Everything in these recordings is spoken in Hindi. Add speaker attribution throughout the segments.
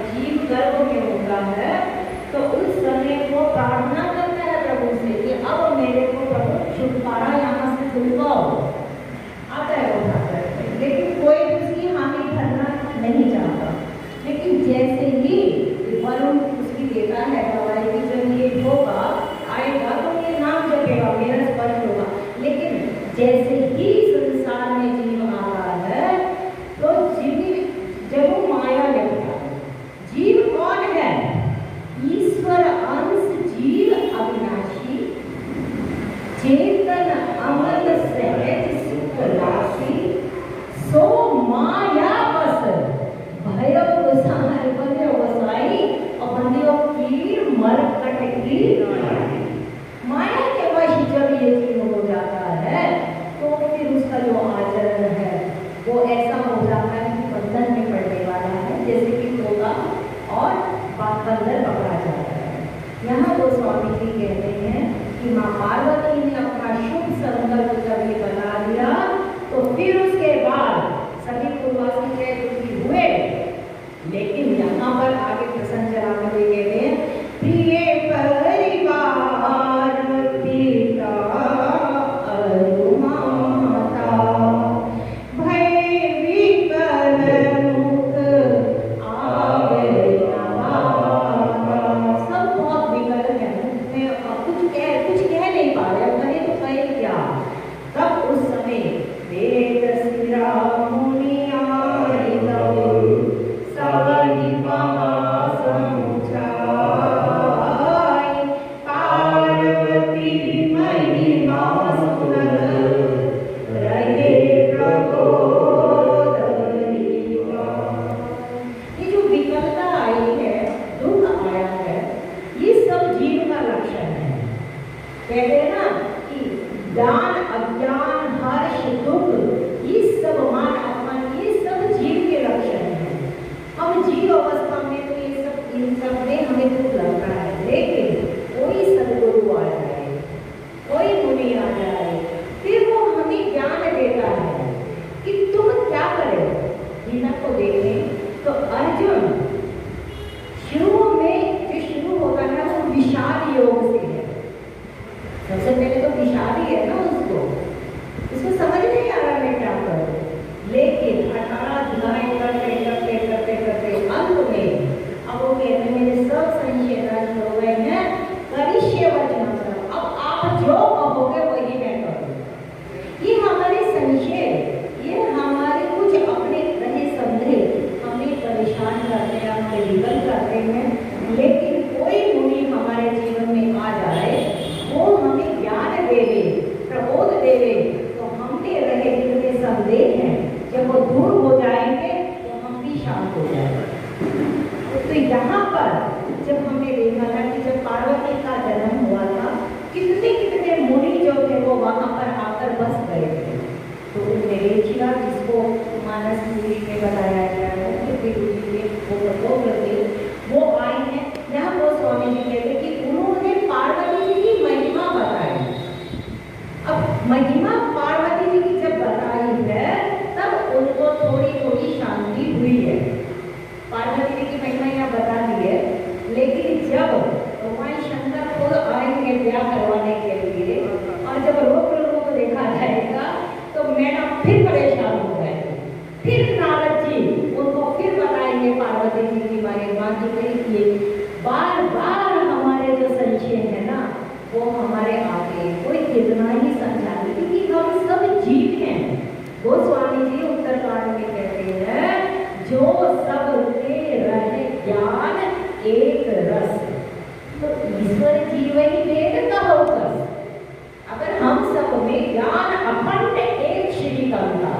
Speaker 1: जीव गर्भ में होता है तो उस यहाँ वो स्वामी जी कहते हैं कि माँ पार्वती ने अपना शुभ संकल्प जब ये बना लिया तो फिर उसके बाद सभी पूर्ववासी के दुखी हुए। लेकिन यहाँ पर आगे प्रसन्न चलाने हुए कहते हैं प्रिय परिवार पिता अरुमाता भय विकल मुख आवे नवाता। सब बहुत विकल है, कुछ कह नहीं पा रहे, कहे तो कहे क्या। तब उस समय वेद शिरा मुनि आए सवनि पार्वती महिमा सुनत रहे प्रबोध। ये जो विकलता आई है, दुख आया है, ये सब जीव का लक्षण है। कहते हैं ना कि ज्ञान अज्ञान हर्ष दुख ये सब मान अपमान ये सब जीव के लक्षण है। हम जीव अवस्था में तो ये सब इन सब में हमें दुख लगता है, लेकिन कोई सदगुरु आ जाए, कोई मुनि आ जाए, फिर वो हमें ज्ञान देता है कि तुम क्या करो। गीता को देखें तो अर्जुन शुरू में जो शुरू होता है वो विषाद योग से है। सबसे पहले तो विषाद ही है ना, उसको समझ नहीं आ रहा मैं क्या करूं। लेकिन 18 अध्याय करते करते करते करते अंत में अब वो कहते हैं मेरे सब संशय नष्ट हो गए हैं, करिष्ये वचनम। अब आप जो कहोगे वही मैं करूं। ये हमारे संशय, ये हमारे कुछ अपने रहे संदेह हमें परेशान करते हैं, हमें विकल करते हैं। लेकिन कोई मुनि हमारे जीवन में आ जाए, वो हमें ज्ञान देवे, प्रबोध देवे, तो हमने रहे जितने संदेह हैं जब वो दूर हो जाएंगे तो हम भी शांत हो जाएंगे। तो यहाँ पर जब हमने देखा था कि जब पार्वती का जन्म हुआ था, कितने कितने मुनि जो थे वो वहाँ पर आकर बस गए थे। तो उनने रेखिया जिसको मानस पुरुष में बताया गया है वो आए हैं। यहाँ वो स्वामी जी कहते हैं कि उन्होंने पार्वती जी की महिमा बताई। अब महिमा पार्वती जी की जब बताई है तब उनको थोड़ी थोड़ी शांति हुई है। पार्वती जी की महिमा यहाँ बता दी है, लेकिन जब भगवान शंकर खुद आएंगे ब्याह करवाने के लिए और जब रूप देखा जाएगा तो मैडम फिर परेशान हो गए। फिर नारद जी उनको फिर बताएंगे पार्वती जी की महिमा की बार बार हमारे जो संशय है ना वो हमारे आगे कोई कितना ही समझाने, क्योंकि हम सब जीव हैं। वो स्वामी जी उत्तरकांड में कहते हैं जो सब के रहे ज्ञान एक रस, तो ईश्वर जीव ही वेद कहो कस। अगर हम सब में ज्ञान अखंड एक श्रीकंता,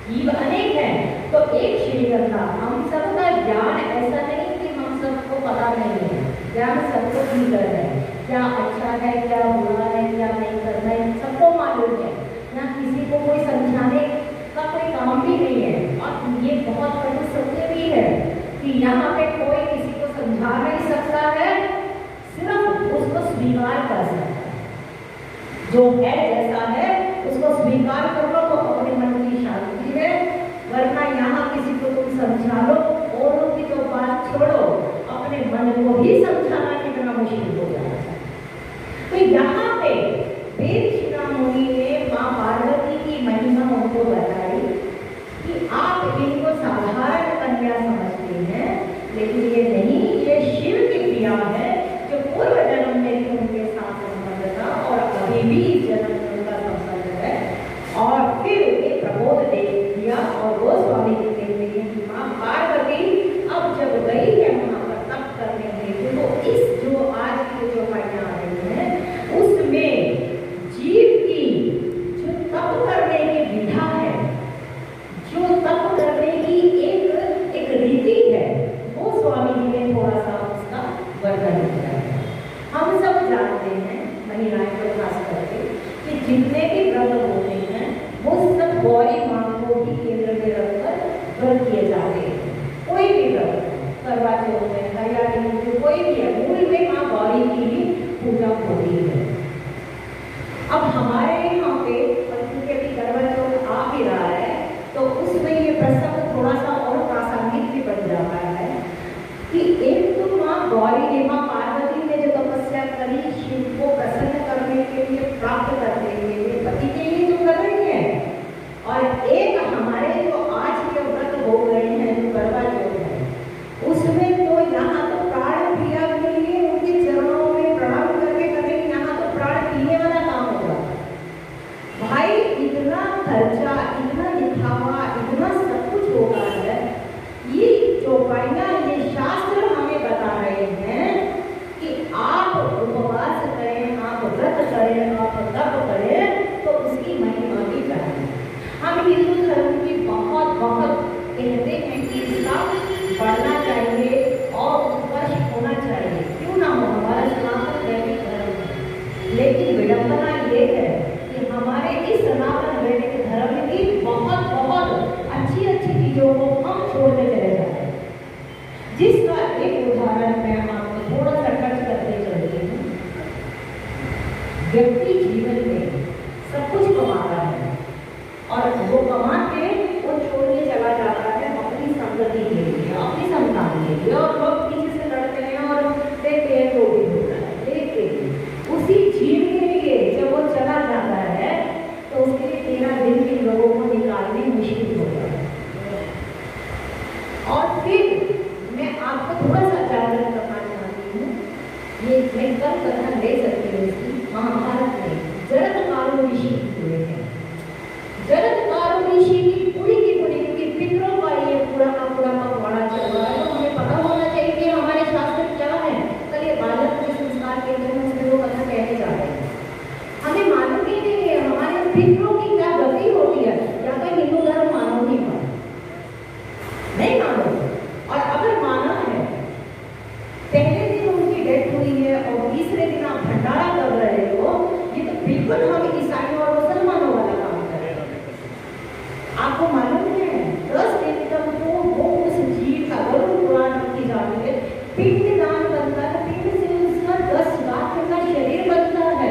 Speaker 1: जीव अनेक हैं तो एक श्रीकंता, हम सबका ज्ञान ऐसा नहीं कि हम सबको पता नहीं है, ज्ञान सबको भीतर है, क्या अच्छा है क्या बुरा है क्या नहीं करना है सबको मालूम है। यहाँ किसी को कोई समझाने का कोई काम भी नहीं है। और ये बहुत बड़ी सत्य भी है कि यहाँ पे कोई किसी को समझा नहीं सकता है, सिर्फ उसको स्वीकार कर सकता है। जो है जैसा है उसको स्वीकार कर लो तो अपने मन की शांति है, वरना यहाँ किसी को तुम समझा लो, औरों की तो बात छोड़ो, अपने मन को ही समझाना कितना मुश्किल हो जाता है। तो यहाँ पे वेद शिरोमणि ने माँ पार्वती की महिमा उनको बताई कि आप इनको साधारण कन्या समझते हैं, लेकिन ये नहीं, ये शिव की प्रिया है जो पूर्व जन्म में भी उनके साथ संबंध था और अभी भी जन्म में उनका संबंध है। और फिर एक प्रबोध दे दिया और वो स्वामी जी कहते हैं कि माँ पार्वती अब जब गई है वहाँ पर तप करने के, तो इस जो आज की जो महिला आ रही है उसमें जीव की जो तप करने की विधा है, जो तप करने की एक रीति है, वो स्वामी जी ने थोड़ा सा उसका वर्णन किया है। हम सब जानते हैं, महिलाएं को खास करके, कि जितने भी व्रत होते हैं वो सब गौरी माँ को भी केंद्र में रखकर व्रत किए जाते हैं। कोई भी व्रत, करवा चौथ में, हरियाली में, कोई भी है, मूल में माँ गौरी होती है। अब हमारे यहाँ पे क्योंकि अभी करवा चौथ आ भी रहा है तो उसमें ये प्रसंग थोड़ा सा और प्रासंगिक भी बन जाता है कि एक तो माँ गौरी ने, माँ पार्वती ने जो तपस्या करी शिव को प्रसन्न करने के लिए, प्राप्त करने के लिए, पति के लिए तो कर रही है, और एक हमारे जो आज के व्रत हो गए हैं जो करवा चौथ है उसमें तो यहाँ तो प्राण प्रिया के लिए उनके चरणों में प्रणाम करके करेंगे, यहाँ तो प्राण पीने वाला काम होगा। भाई इतना खर्चा, इतना दिखावा, इतना सब कुछ होगा है। ये चौपाइयाँ, ये शास्त्र हमें बता रहे हैं कि आप उपवास करें, आप व्रत करें, आप तप करें तो उसकी महिमा भी करें। हम हिंदू धर्म की बहुत बहुत कहते हैं कि इसका बढ़ना चाहिए और उत्कर्ष होना चाहिए, क्यों ना हो, हमारा सनातन वैदिक धर्म है। लेकिन विडंबना ये है कि हमारे इस सनातन वैदिक धर्म की बहुत बहुत अच्छी अच्छी चीजों को हम छोड़ते चले जाते हैं। जिसका एक उदाहरण मैं आपको थोड़ा सा टच करते चलती हूँ। व्यक्ति जीवन में सब कुछ कमाता है और वो कमा के वो छोड़ के चला जाता है अपनी संगति के लिए, अपनी संतान के लिए, और लोग पीछे से लड़ते हैं और देखते हैं तो भी होता है। लेकिन उसी जीव के लिए जब वो चला जाता है तो उसके लिए 13 दिन के लोगों को निकालने मुश्किल होता है। और फिर मैं आपको थोड़ा सा जागरण करना चाहती हूँ, ये मैं कल कथा ले सकती हूँ इसकी। महाभारत में जरत्कारो ऋषि हुए हैं। जरत्कारो ऋषि की पूरी क्योंकि पितरों का ये पूरा का पूरा पखवाड़ा चल रहा है तो हमें पता होना चाहिए कि हमारे शास्त्र क्या है। कल ये बालक के संस्कार के लिए उसमें वो कथा कहने जा रहे हैं। हमें मालूम ही नहीं है हमारे पितरों की क्या गति होती है, या तो हिंदू धर्म मानो नहीं मानो, नहीं मानो, और अगर माना है पहले दिन उनकी डेथ हुई है और तीसरे दिन आप भंडारा कर रहे हो, ये तो बिल्कुल हम ईसाइयों और मुसलमानों वाला काम कर रहे हैं। आपको मालूम है 10 दिन तक वो उस जीव का गरुड़ पुराण की जाती है, पिंड दान बनता है, पिंड से उसका 10 लाख का शरीर बनता है,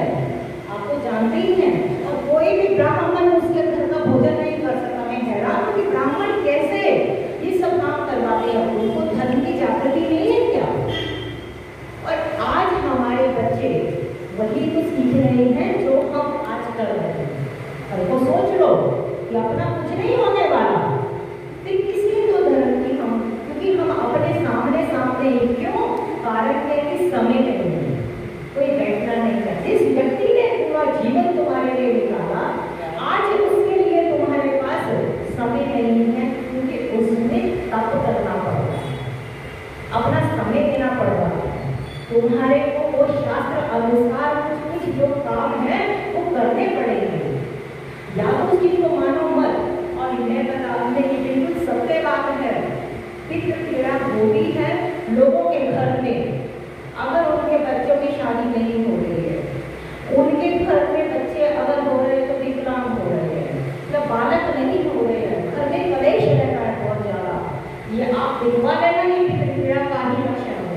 Speaker 1: आपको जानते ही हैं। और कोई भी ब्राह्मण उसके घर का भोजन नहीं कर सकता। मैं हैरान हूँ कि ब्राह्मण कैसे ये सब काम करवाते हैं, उनको धर्म की जागृति नहीं है क्या? और आज हमारे बच्चे वही तो सीख रहे हैं जो हम आज कर रहे हैं। और वो सोच लो कि अपना कुछ नहीं होने वाला, फिर किसी तो धर्म की हम, क्योंकि हम अपने सामने सामने ही क्यों, कारण है कि समय नहीं है, कोई बैठना नहीं करता। जिस व्यक्ति ने पूरा जीवन तुम्हारे लिए निकाला, आज उसके लिए तुम्हारे पास समय नहीं है, क्योंकि उसने तप करना पड़ता है, अपना समय देना पड़ रहा है। तुम्हारे को वो शास्त्र अनुसार कुछ जो काम है वो करने पड़ेंगे, या तो उस चीज को मानो मत। और मैं बता दूं कि बिल्कुल सत्य बात है, पितृ पीड़ा वो भी है लोगों के घर में। अगर उनके बच्चों की शादी नहीं हो रही है, उनके घर में बच्चे अगर हो रहे हैं तो विकलांग हो रहे हैं, या बालक नहीं हो रहे हैं, घर में कलेश रहता है बहुत ज्यादा, ये आप दिखवा लेना, ये पितृ पीड़ा का ही लक्षण हो।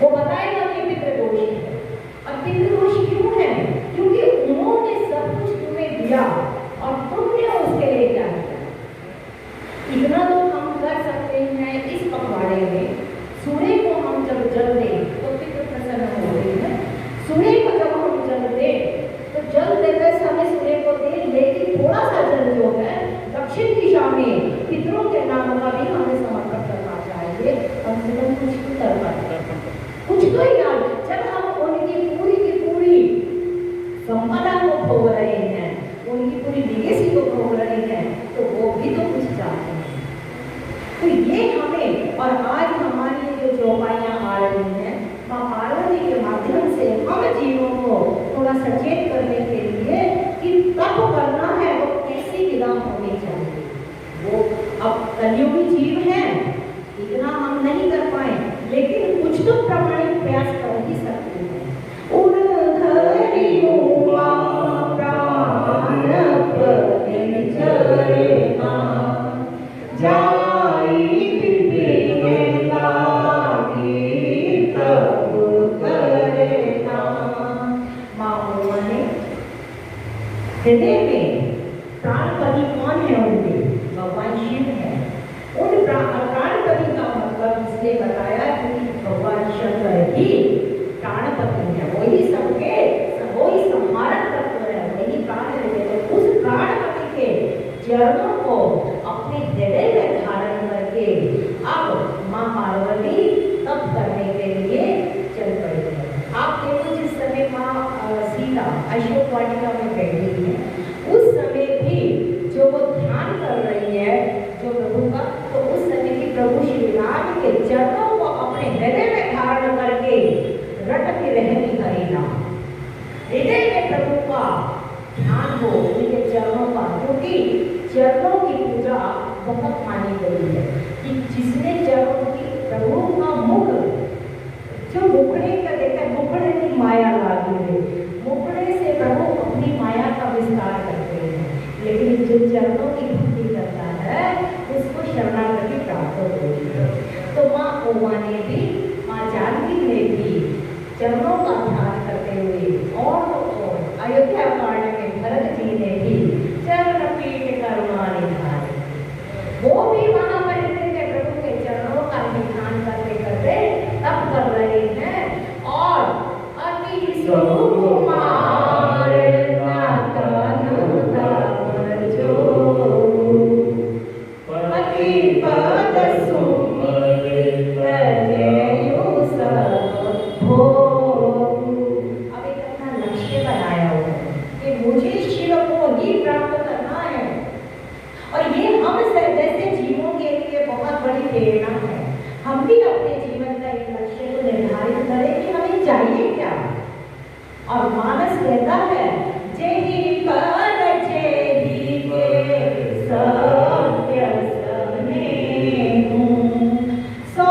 Speaker 1: वो बताएगा कि पितृदोष है। और पितृदोष क्यों है? क्योंकि उन्होंने सब कुछ तुम्हें दिया और तुमने उसके लिए क्या किया। इतना तो हम कर सकते हैं इस पखवाड़े में। सूर्य को हम जब जल दें तो पितृ प्रसन्न हो रही है। सूर्य को जब हम जल दें तो जल देते समय सूर्य को दे, लेकिन थोड़ा सा जल जो है दक्षिण दिशा में पितरों के नाम का भी हमें समर्पण करना चाहिए। कम से कम कुछ तो कर पाए, कुछ तो याद। जब हम उनकी पूरी की पूरी संपदा को भोग रहे हैं, उनकी पूरी लेगेसी को भोग रहे हैं, तो वो भी तो कुछ चाहते हैं। तो ये हमें, और आज हमारी जो चौपाइयाँ आ रही हैं माँ पार्वती के माध्यम से हम जीवों को थोड़ा सचेत करने के लिए कि तप करना है वो कैसी विधा होनी चाहिए। वो अब कलियुगी जीव हैं, इतना हम नहीं कर पाए, लेकिन कुछ तो प्रामाणिक प्रयास कर ही सकते हैं। प्राणपति का मतलब इसलिए बताया क्योंकि भगवान शंकर ही प्राणपति है, वही सबके वही संहारक तत्व है, वही प्राण देते हैं। उस प्राणपति के चरणों को अपने हृदय में धारण करके अब माँ पार्वती तप करने के लिए चल पड़ी है। आप देखो जिस समय माँ सीता अशोक वाटिका में बैठी है, उस समय भी जो वो ध्यान कर रही है जो प्रभु का, तो उस समय की प्रभु श्री राम के चरणों को अपने हृदय में धारण करके रटती रहती हरिनाम। हृदय में प्रभु का ध्यान हो, उनके चरणों का, क्योंकि चरणों की पूजा बहुत मानी गई है कि जिसने चरणों की प्रभु का मुख जो मुखड़े का देखा, मुखड़े की माया लागी है, मुखड़े से प्रभु अपनी माया का विस्तार करते हैं, लेकिन जो चरणों की भक्ति करता है उसको शरणागति प्राप्त होती है। तो माँ उमा ने भी, माँ जानकी ने भी चरणों का ध्यान करते हुए और अयोध्या कांड में भरत जी ने भी चरण पीठ करुणा निधारे, वो भी वहां पर प्रभु के चरणों का ध्यान करते करते तप कर रहे हैं। और अति सुकुमार हम भी अपने जीवन का एक लक्ष्य को निर्धारित करें कि हमें चाहिए क्या। और मानस कहता है जेहि पर जेहि के सत्य सनेहु, सो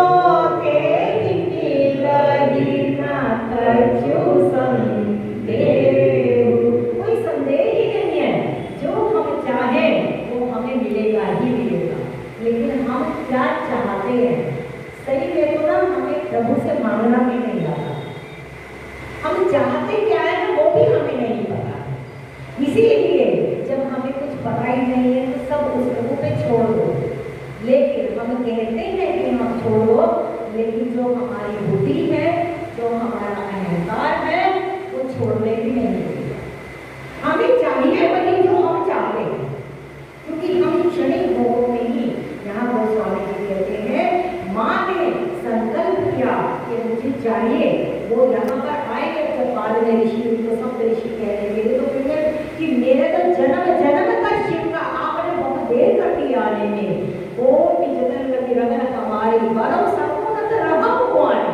Speaker 1: के मिलहि न कछु संदेहु। कोई संदेह ही नहीं है, जो हम चाहें वो हमें मिलेगा ही मिलेगा, लेकिन हम क्या चाहते हैं। सही में तो ना हमें प्रभु से मांगना भी नहीं आता, हम चाहते क्या है ना वो भी हमें नहीं पता। इसीलिए जब हमें कुछ पता ही नहीं है तो सब उस प्रभु पे छोड़ दो। लेकिन हम कहते हैं कि हम छोड़ो, लेकिन जो हमारी बुद्धि है, जो हमारा अहंकार है, वो छोड़ने भी नहीं देगा। हमें चाहिए वही जो हम चाहते हैं, क्योंकि हम क्षणिक भोगों में ही, यहाँ वो स्वामी जी कहते हैं माँ ने संकल्प किया कि मुझे चाहिए, वो यहाँ पर आएंगे जब बाद में ऋषि तो सब ऋषि कहने लगे तो फिर कि मेरे तो जन्म जन्म का शिव का आपने बहुत देर कर दी आने में, वो जन्म रगन हमारी बरम संपूर्ण रहा हुआ है,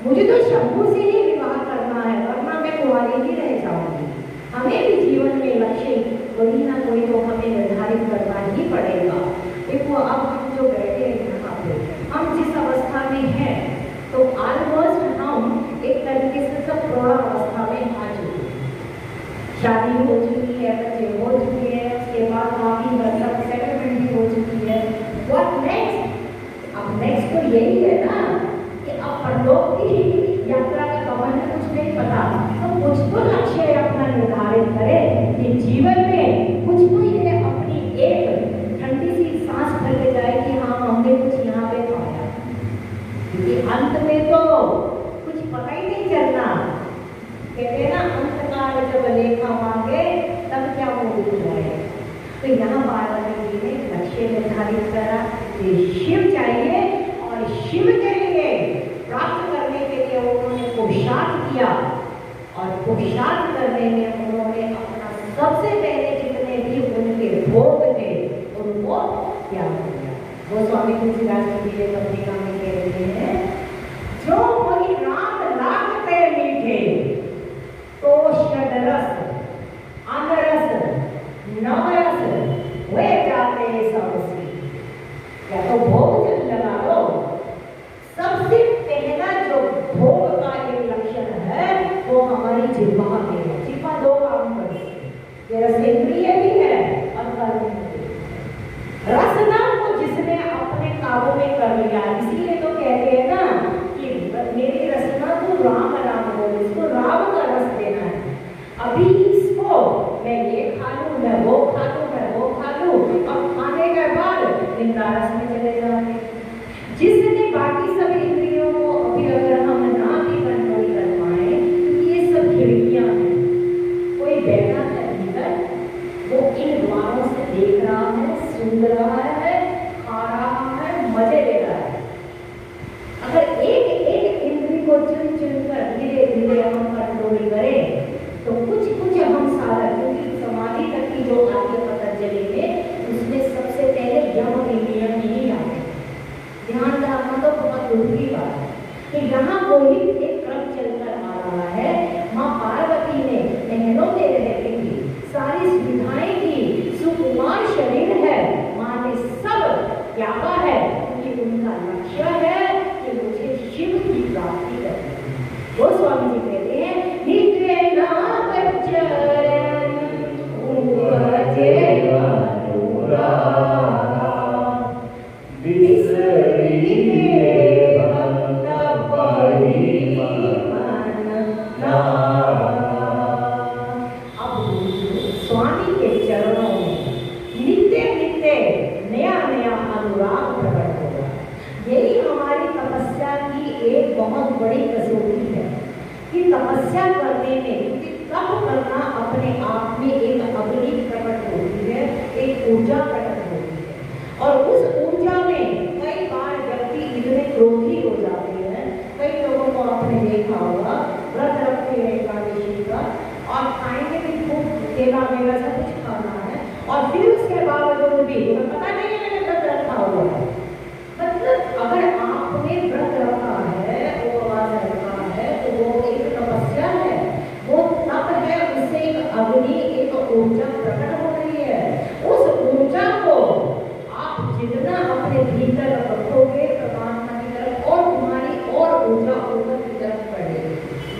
Speaker 1: मुझे तो शंभू से ही विवाह करना है, वरना मैं कुंवारी ही रह जाऊंगी। हमें भी जीवन में लक्ष्य कोई ना कोई तो हमें निर्धारित करना ही पड़ेगा। देखो अब हम जो बैठे हैं यहाँ पे, हम जिस अवस्था में हैं तो ऑलमोस्ट हम एक तरीके से सब प्रौढ़ अवस्था में आ चुके हैं। शादी हो चुकी है, बच्चे हो चुके हैं, उसके बाद काफी मतलब सेटलमेंट भी हो चुकी है। What next? अब नेक्स्ट तो यही है ना कि अब परलोक की यात्रा का गमन है, कुछ नहीं पता, तो कुछ तो लक्ष्य अपना निर्धारित करें कि जीवन में कुछ तो ये अपनी एक ठंडी सी सांस भर के जाए कि हाँ हमने कुछ यहाँ पे पाया, क्योंकि अंत में तो कुछ पता ही नहीं चलना। कहते हैं ना अंतकाल जब लेखा मांगे तब क्या मोहित जाए। तो यहाँ पार्वती जी ने लक्ष्य निर्धारित करा कि शिव चाहिए, और शिव के लिए प्राप्त करने के लिए उन्होंने पुरुषार्थ किया, और पुरुषार्थ करने में उन्होंने अपना सबसे पहले जितने भी उनके भोग थे उनको त्याग किया। वो स्वामी तुलसीदास जी के पत्रिका में कहते हैं जो कोई राम लागते मीठे तो षडरस अनरस नवरस वे जाते सबसे। या तो भोग लगा लो, सबसे पहला जो भोग का एक लक्षण है वो हमारी जिह्वा में है। जिह्वा दो काम करती है, ये रसेंद्रिय भी है और कर्मेंद्रिय। रसना को जिसने अपने काबू में कर लिया, इसीलिए तो कहते हैं ना कि मेरी रसना तो राम राम बोले, इसको राम का रस देना है। अभी इसको मैं ये खा लूं, मैं वो खा लूं, मैं वो खा लूं, अब खाने के बाद निंदा रस में बाकी सब इंद्रियों को अभी अगर हम ना भी कंट्रोल कर पाए, क्योंकि ये सब खिड़कियां हैं, कोई बैठा है भीतर, वो इन द्वारों से देख रहा है, सुन रहा है, खा रहा है, मजे ले रहा है। अगर एक एक इंद्रिय को चुन चुन कर धीरे धीरे हम कंट्रोल करें तो कुछ कुछ हम सारा, क्योंकि समाधि तक की जो आगे पतंजलि में उसमें सबसे पहले यम के नियम ही आए। ध्यान रखना तो बहुत जरूरी बात है कि यहाँ कोई एक क्रम चलकर आ रहा है। माँ पार्वती ने महलों में रहती थी, सारी सुविधाएं थी, सुकुमार शरीर है, माँ ने सब त्यागा है, क्योंकि उनका लक्ष्य है कि मुझे शिव की प्राप्ति करनी है। वो स्वामी जी कहते हैं नित्य नाम चरण उपजे अनुरागा बिसरी भक्त परिमन लागा। अब स्वामी के चरणों में नित्य नित्य नया नया अनुराग प्रकट होगा। यही हमारी तपस्या की एक बहुत बड़ी कसौटी है कि तपस्या करने में, तप करना अपने आप में एक अग्नि प्रकट होती है, एक ऊर्जा प्रकट होती है, और उस ऊर्जा में कई बार व्यक्ति इतने क्रोधी हो जाते हैं। कई लोगों को आपने देखा होगा व्रत रखते हैं एकादशी का और खाएंगे भी खूब केला वेला सब कुछ खाना है, और फिर उसके बावजूद भी उन्हें पता नहीं है मैंने व्रत रखा हुआ है। मतलब अगर आपने व्रत रखा है, उपवास रखा है, तो वो एक तपस्या है, वो तप है, उससे एक अग्नि, एक ऊर्जा प्रकट हो रही है। उस ऊर्जा को आप जितना अपने भीतर रखोगे परमात्मा की तरफ, और तुम्हारी और ऊर्जा ऊपर की तरफ बढ़ेगी।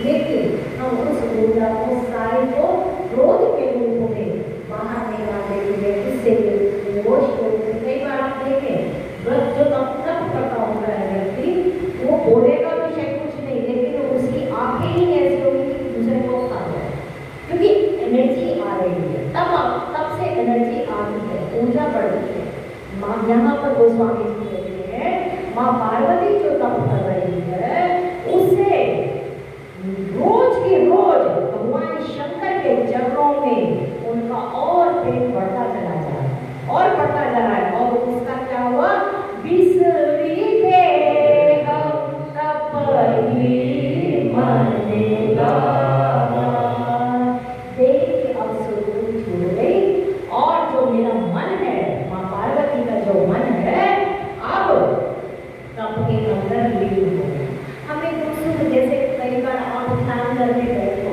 Speaker 1: लेकिन हम उस ऊर्जा को सारे को क्रोध के रूप में बाहर निकालने के लिए, गुस्से के रूप में, रोष के रूप में, कई बार आप देखें व्रत जो तब करता होता है व्यक्ति, वो बोलेगा तो शायद कुछ नहीं, लेकिन उसकी आंखें ही ऐसी होगी कि दूसरे को खा जाए, क्योंकि एनर्जी आ रही है, तब से एनर्जी आ रही है, ऊर्जा बढ़ रही है। माँ यहाँ पर गोस्वामी जी कहते हैं माँ पार्वती जो तप कर रही है, उससे रोज के रोज भगवान शंकर के चरणों में उनका और प्रेम बढ़ता चला जा रहा है, और बढ़ता जा रहा है। और उसका क्या हुआ, बिसरी देह तप मन लागा। देह के अब स्वरूप छूट गई, और जो मेरा मन है, माँ पार्वती का जो मन है, अब तप के अंदर लीन हो गया। हमें दूसरों जैसे कई बार आप ध्यान करने बैठो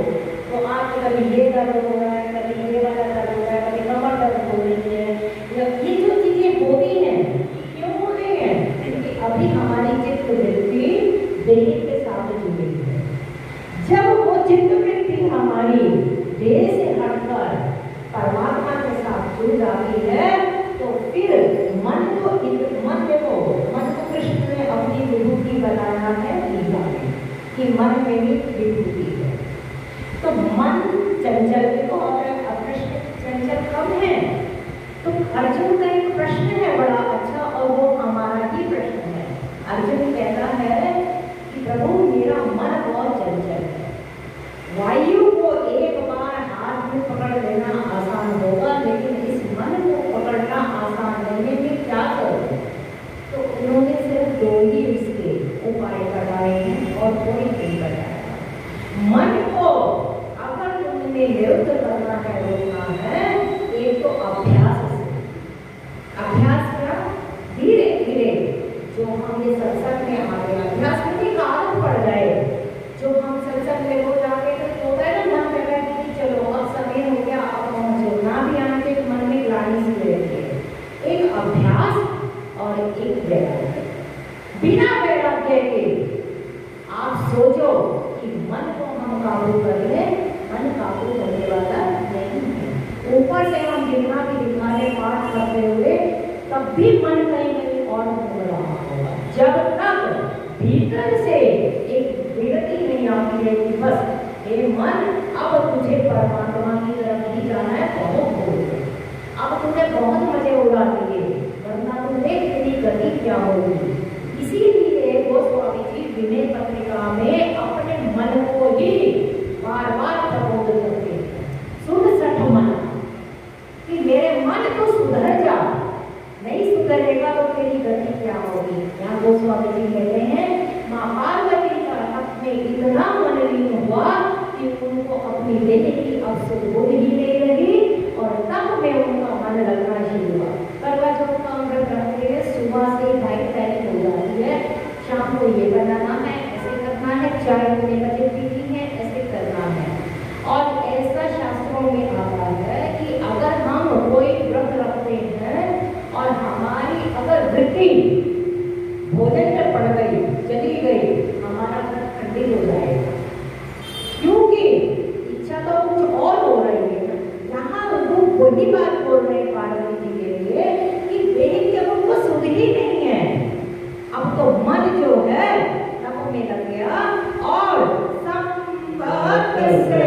Speaker 1: तो आप कभी ये दर्द हो रहा है, कभी ये वाला दर्द हो रहा है, कभी कमर दर्द हो रही है, ये जो चीजें होती हैं क्यों हो रही हैं, क्योंकि अभी हमारी चित्त वृत्ति देह के साथ जुड़ी है। जब वो चित्त वृत्ति हमारी देह से हटकर परमात्मा के साथ जुड़ जाती है, तो फिर मन को कृष्ण ने अपनी विभूति बनाया है लीला में, कि मन में भी विभूति है। तो मन चंचल भी बहुत है, और कृष्ण चंचल कम है। तो अर्जुन का एक प्रश्न है बड़ा अच्छा, और वो हमारा ही प्रश्न है। अर्जुन कहता है कि प्रभु मेरा मन बहुत चंचल है, वायु को एक बार हाथ में पकड़ लेना आसान होगा, लेकिन इस मन को पकड़ना आसान नहीं है, मैं क्या करूं? तो उन्होंने सिर्फ दो ही उसके उपाय बताए हैं, और कोई नहीं बताया। मन को अगर तुमने निरुद्ध करना है, रोकना है, एक तो अभ्यास से। अभ्यास क्या? धीरे धीरे जो हम ये सत्संग में आ गए, अभ्यास में भी आदत पड़ जाए। जो हम सत्संग में हो जाते हैं तो होता है ना, मन में बैठ कि चलो अब समय हो गया, अब पहुंचो, ना भी आने के मन में ग्लानि सी रहती है। एक अभ्यास और एक वैराग्य। बिना वैराग्य के आप सोचो कि मन को हम काबू कर ले, मन काबू करने वाला नहीं है। ऊपर से हम जितना भी दिखाने पाठ करते हुए, तब भी मन कहीं कहीं और घूम रहा होगा, जब तक भीतर से एक विरति नहीं आती है कि बस हे मन, अब तुझे परमात्मा की तरफ ही जाना है, बहुत हो गया, अब तुझे बहुत मजे उड़ा दिए, वरना तुम देख तेरी गति क्या होगी। इसीलिए विनय पत्रिका में अपने मन को ही बार बार प्रबोधित करते हैं। सुन सठ मन, कि मेरे मन को सुधर जा, नहीं सुधरेगा तो तेरी गति क्या होगी। यहाँ गोस्वामी जी कहते हैं माँ पार्वती का अपने इतना मन लीन हुआ कि उनको अपनी देह की अब सुध ही नहीं लगी, और तब में उनका मन लगना शुरू हुआ। करवा चौथ का हम व्रत रखते हैं, सुबह से ढाई तैयारी हो जाती है, शाम को ये बनाना है, ऐसे करना है, चाय होने बजे पीनी है, ऐसे करना है। और ऐसा शास्त्रों में आता है कि अगर हम कोई व्रत रखते हैं और हमारी अगर वृत्ति भोजन में पड़ गई, चली गई, हमारा व्रत खंडित हो जाएगा, क्योंकि इच्छा तो कुछ और हो रही है। यहाँ वो बड़ी बात बोल रहे हैं पार्वती जी के लिए कि देह की अब उनको सुध ही नहीं है, अब तो मन जो है तब में लग गया, और संपत से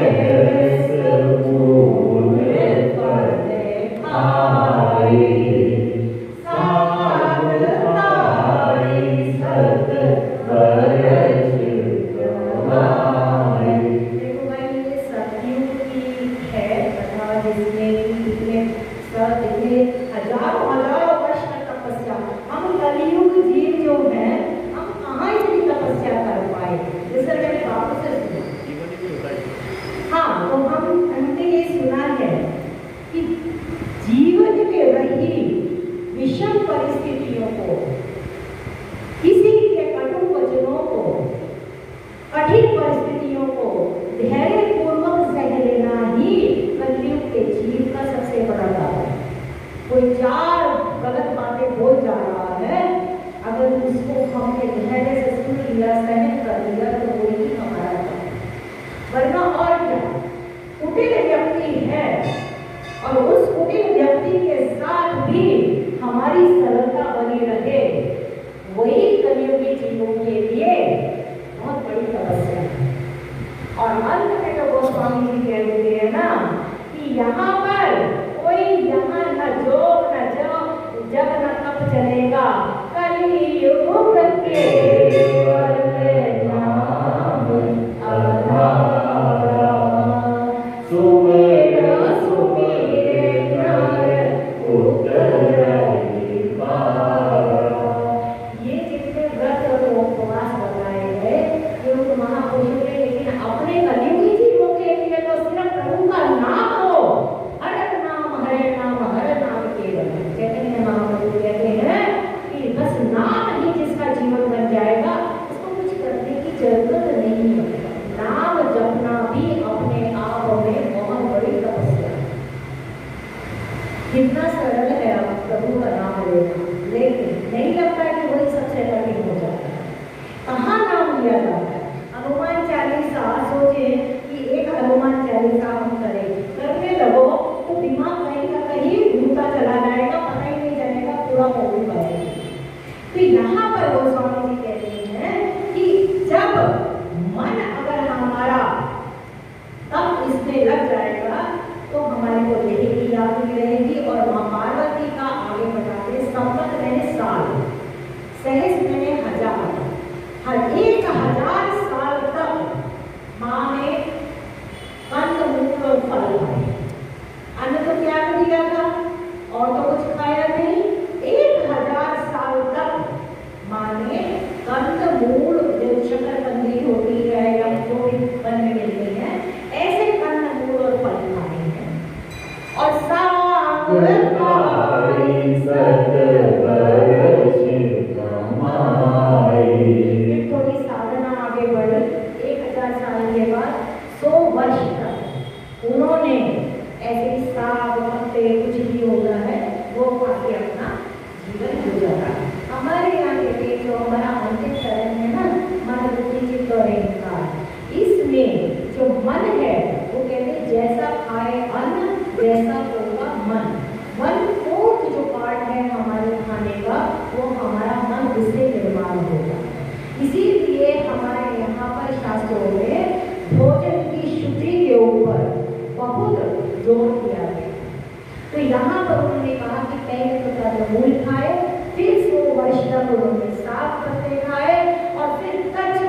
Speaker 1: मूल खाए, फिर 100 वर्ष तक उन्होंने साफ पत्ते खाए, और फिर कच्छ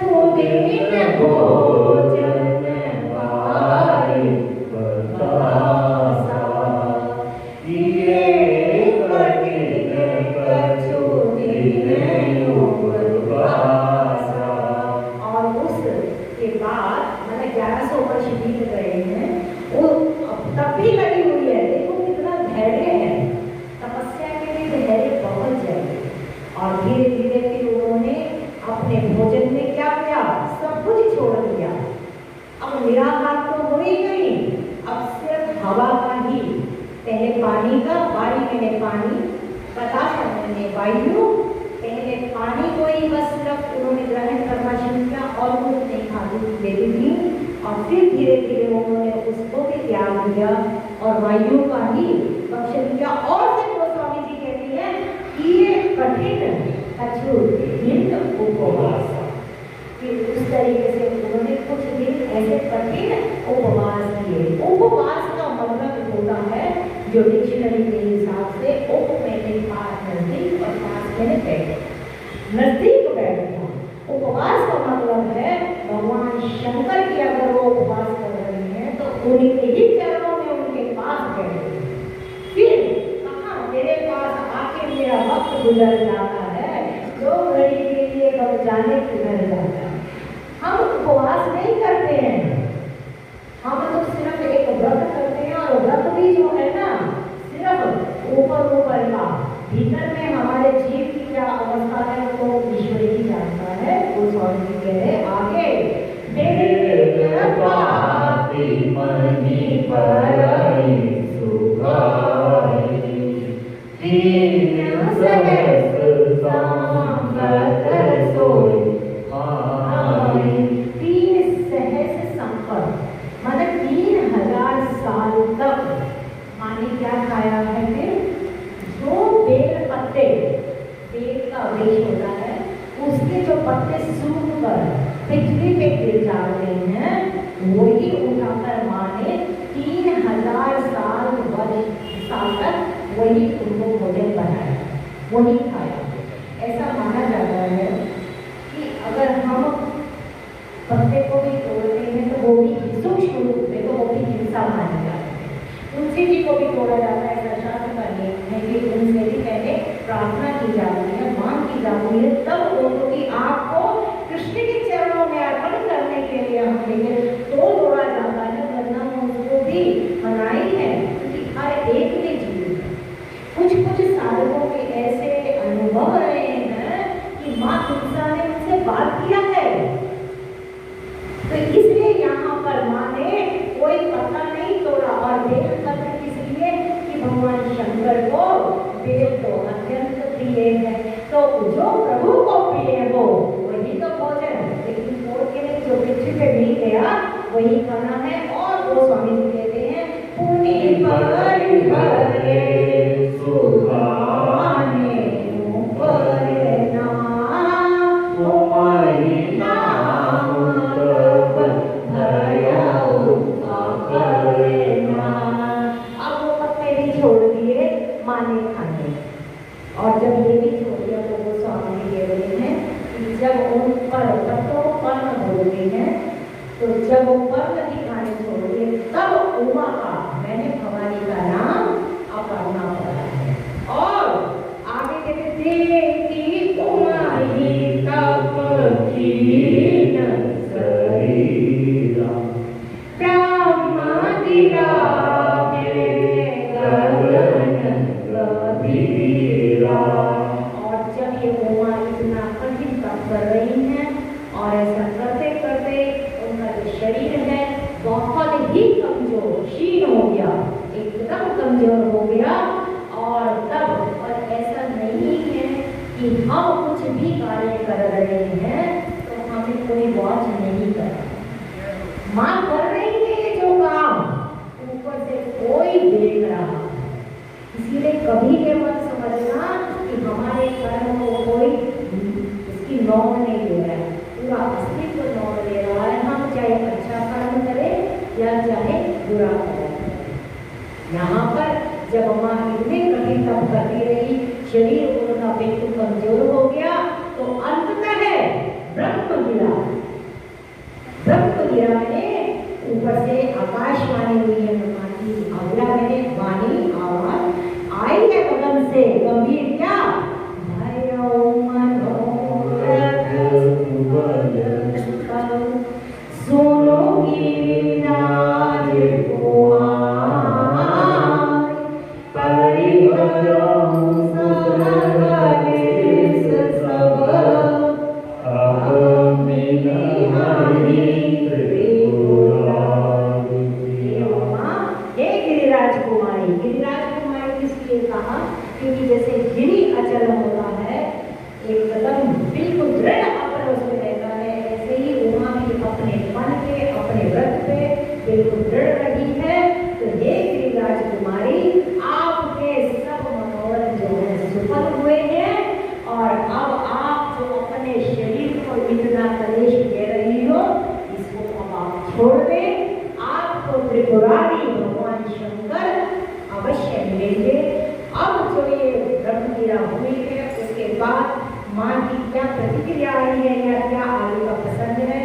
Speaker 1: बाद माँ की क्या प्रतिक्रिया आई है या क्या आगे का पसंद है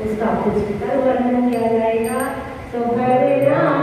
Speaker 1: उसका कुछ कर वर्णन किया जाएगा। तो भले राम